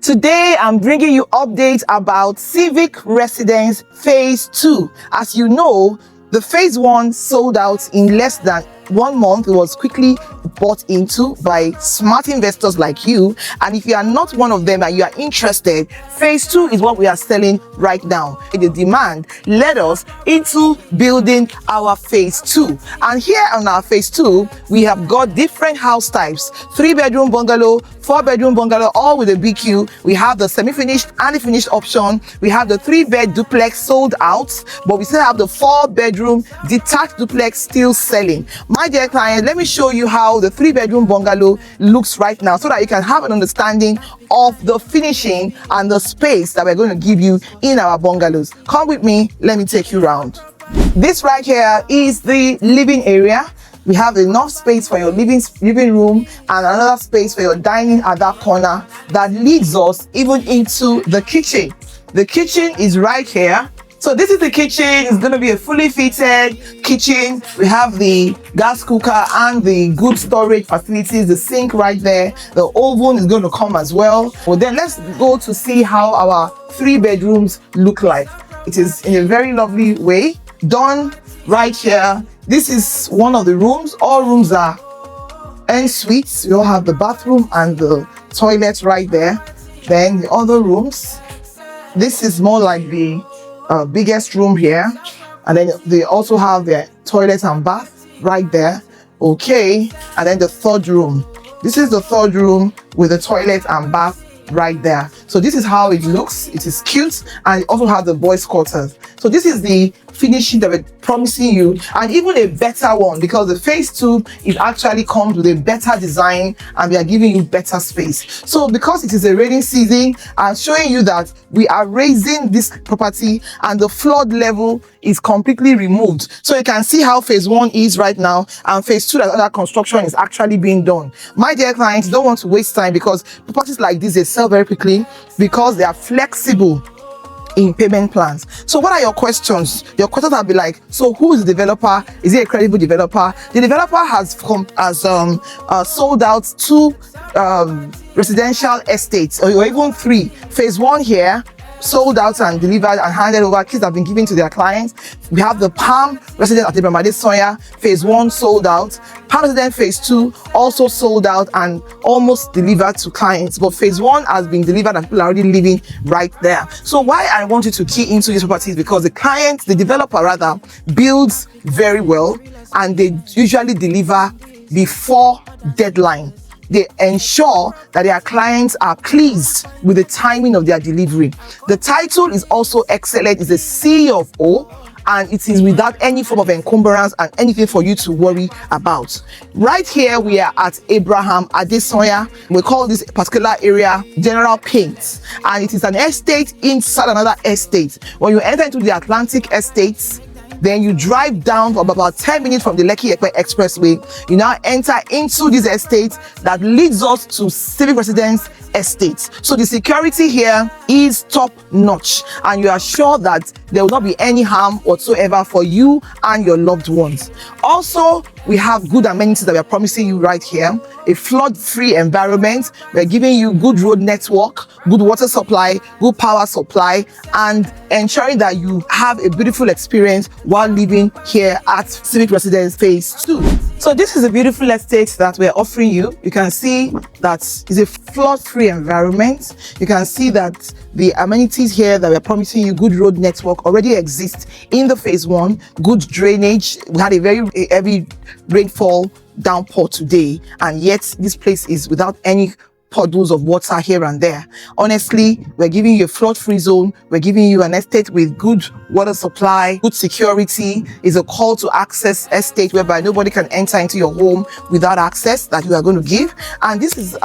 Today, I'm bringing you updates about Civic Residence Phase 2. As you know, the Phase 1 sold out in less than 1 month. It was quickly bought into by smart investors like you. And if you are not one of them and you are interested, Phase 2 is what we are selling right now. The demand led us into building our Phase 2. And here on our Phase 2, we have got different house types: 3-bedroom bungalow, 4-bedroom bungalow, all with a BQ. We have the semi-finished and the finished option. We have the 3-bed duplex sold out, but we still have the 4-bedroom detached duplex still selling. My dear client, let me show you how the 3-bedroom bungalow looks right now so that you can have an understanding of the finishing and the space that we're going to give you in our bungalows. Come with me, let me take you around. This right here is the living area. We have enough space for your living room and another space for your dining at that corner that leads us even into the kitchen. The kitchen is right here. So this is the kitchen. It's going to be a fully fitted kitchen. We have the gas cooker and the good storage facilities, the sink right there. The oven is going to come as well. Well, then let's go to see how our 3 bedrooms look like. It is in a very lovely way done right here. This is one of the rooms. All rooms are en suites. You all have the bathroom and the toilet right there. Then the other rooms. This is more like the biggest room here, and then they also have their toilet and bath right there. Okay, and then the 3rd room. This is the 3rd room with the toilet and bath right there. So this is how it looks. It is cute, and it also has the boys' quarters. So this is the finishing that we're promising you, and even a better one, because the Phase 2 is actually comes with a better design and we are giving you better space. So because it is a rainy season, I'm showing you that we are raising this property and the flood level is completely removed. So you can see how Phase 1 is right now, and Phase 2, that other construction is actually being done. My dear clients, don't want to waste time, because properties like this, they sell very quickly because they are flexible in payment plans. So what are your questions? Your questions will be like, so who is the developer? Is he a credible developer? The developer has sold out 2 residential estates, or even 3. Phase 1 here sold out and delivered and handed over. Keys have been given to their clients. We have the Palm Residence at Adesanya. Phase 1 sold out. Palm Residence Phase 2 also sold out and almost delivered to clients. But Phase 1 has been delivered and people are already living right there. So why I want you to key into these properties, because the developer rather, builds very well, and they usually deliver before deadline. They ensure that their clients are pleased with the timing of their delivery. The title is also excellent. It's a C of O, and it is without any form of encumbrance and anything for you to worry about. Right here, we are at Abraham Adesanya. We call this particular area General Paint, and it is an estate inside another estate. When you enter into the Atlantic estates, then you drive down for about 10 minutes from the Lekki-Epe Expressway. You now enter into this estate that leads us to Civic Residence Estate. So the security here is top notch, and you are sure that there will not be any harm whatsoever for you and your loved ones. Also, we have good amenities that we are promising you right here. A flood-free environment. We're giving you good road network, good water supply, good power supply, and ensuring that you have a beautiful experience while living here at Civic Residence Phase 2. So this is a beautiful estate that we're offering you. You can see that it's a flood-free environment. You can see that the amenities here that we're promising you, good road network, already exist in the Phase 1. Good drainage. We had a very heavy rainfall downpour today, and yet this place is without any puddles of water here and there. Honestly, we're giving you a flood-free zone. We're giving you an estate with good water supply, good security. It's a call to access estate whereby nobody can enter into your home without access that we are going to give. And this is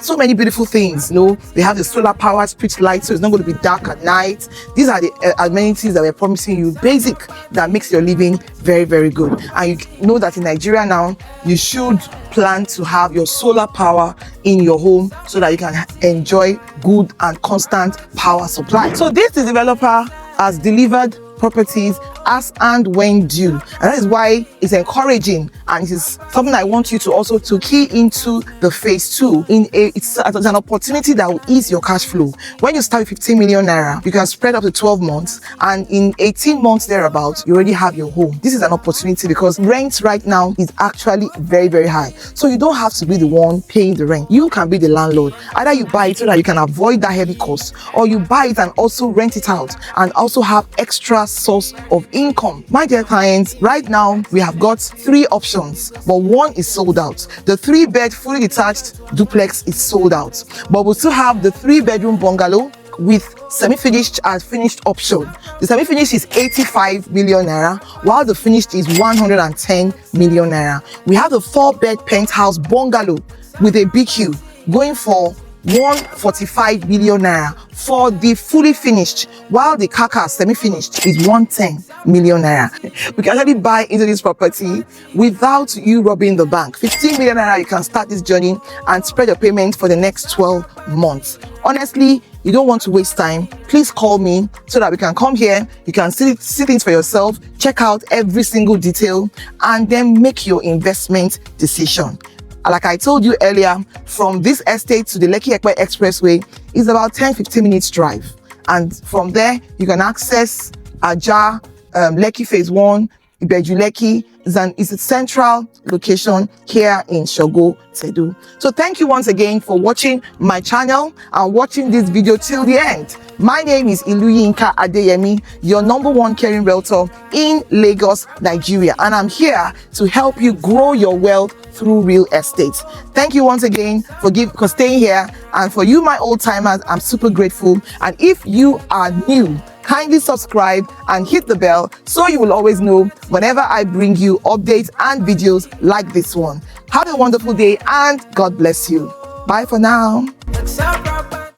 so many beautiful things. They have the solar powered street lights, so it's not going to be dark at night. These are the amenities that we're promising you, basic, that makes your living very, very good. And you know that in Nigeria now, you should plan to have your solar power in your home so that you can enjoy good and constant power supply. So this developer has delivered properties as and when due. And that is why it's encouraging, and it is something I want you to also to key into the phase 2. It's an opportunity that will ease your cash flow. When you start with 15 million naira, you can spread up to 12 months, and in 18 months thereabouts, you already have your home. This is an opportunity because rent right now is actually very, very high. So you don't have to be the one paying the rent. You can be the landlord. Either you buy it so that you can avoid that heavy cost, or you buy it and also rent it out and also have extra source of income. My dear clients, right now we have got 3 options, but one is sold out. The 3-bed fully detached duplex is sold out, but we still have the 3-bedroom bungalow with semi-finished and finished option. The semi-finished is 85 million naira, while the finished is 110 million naira. We have the 4-bed penthouse bungalow with a BQ going for 145 million naira for the fully finished, while the kaka semi-finished is 110 million naira. We can actually buy into this property without you robbing the bank. 15 million naira, you can start this journey and spread your payment for the next 12 months. Honestly, you don't want to waste time. Please call me so that we can come here. You can see things for yourself, check out every single detail, and then make your investment decision. Like I told you earlier, from this estate to the Lekki-Ekpe Expressway is about 10-15 minutes drive. And from there, you can access Ajah, Lekki Phase 1, Ibeju Lekki. It's a central location here in Shogo, Tedu. So thank you once again for watching my channel and watching this video till the end. My name is Iluyinka Adeyemi, your #1 caring realtor in Lagos, Nigeria, and I'm here to help you grow your wealth through real estate. Thank you once again for staying here, and for you, my old timers, I'm super grateful. And if you are new, kindly subscribe and hit the bell so you will always know whenever I bring you updates and videos like this one. Have a wonderful day and God bless you. Bye for now.